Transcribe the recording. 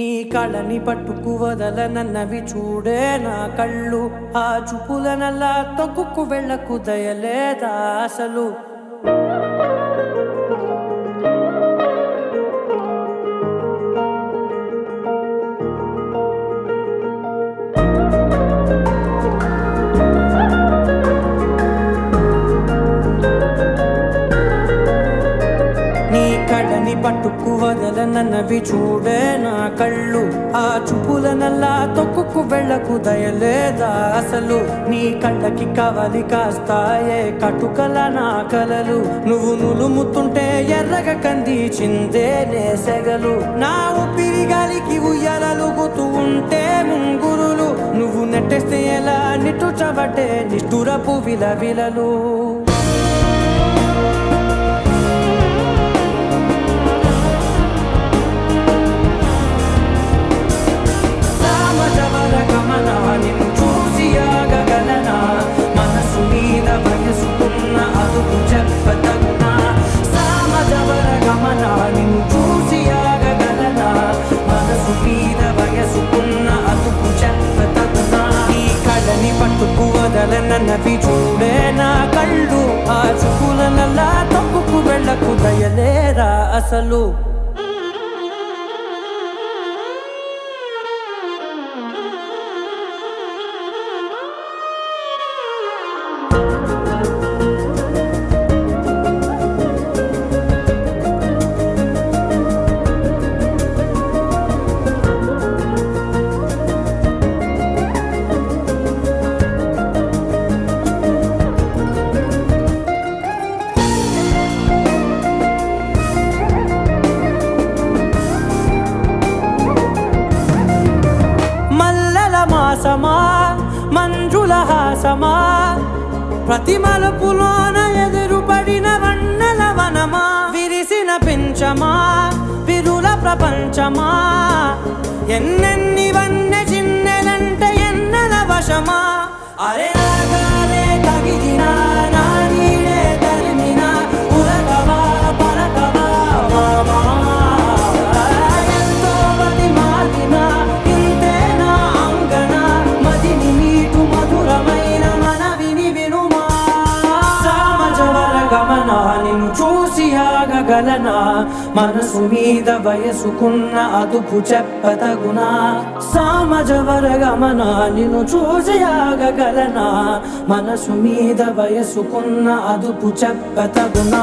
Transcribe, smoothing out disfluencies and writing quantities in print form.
నీ కళని పట్టుకు వదలనన్నవి చూడే నా కళ్ళు ఆ చూపులనల్లా తొక్కుకు వెళ్ళకు దయలేదా అసలు కళ్ళని పట్టుకు వదలనన్నవి చూడే నా కళ్ళు ఆ చూపులనల్లా తొక్కుకు వెళ్ళకు దయలేదా అసలు నీ కళ్ళకి కవలి కాస్తాయే కటుకల నా కలలు నువ్వు నులుముతుంటే ఎర్రగ కంది చిందే నేసెగలు నా ఊపిరి గాలికి ఉయ్యాలలుగుతూ ఉంటే ముంగురులు నువ్వు నెట్టేస్తే ఎలా నిట్టుచబట్టే నిష్ఠురపు విలవిలలు నన్నవి చూడే నా కళ్ళు ఆ చూపులనల్లా తప్పుకు వెళ్ళకు దయలేరా అసలు మాసమా మంజుల హాసమా ప్రతి మలుపులోన ఎదురుపడిన వన్నెల వనమా విరిసిన పెంచమా విరుల ప్రపంచమా ఎన్నెన్ని వన్నె చిన్నెలంటే ఎన్నెల వశమా అరే రాగాలే తగిలినా నా నీడే తరిమినా ఉలకవా పలకవా మామా నిన్ను చూసి ఆగగలనా మనసు మీద వయసుకున్న అదుపు చెప్పతగునా సామజవర గమన నిన్ను చూసి ఆగగలనా మనసు మీద వయసుకున్న అదుపు చెప్పతగునా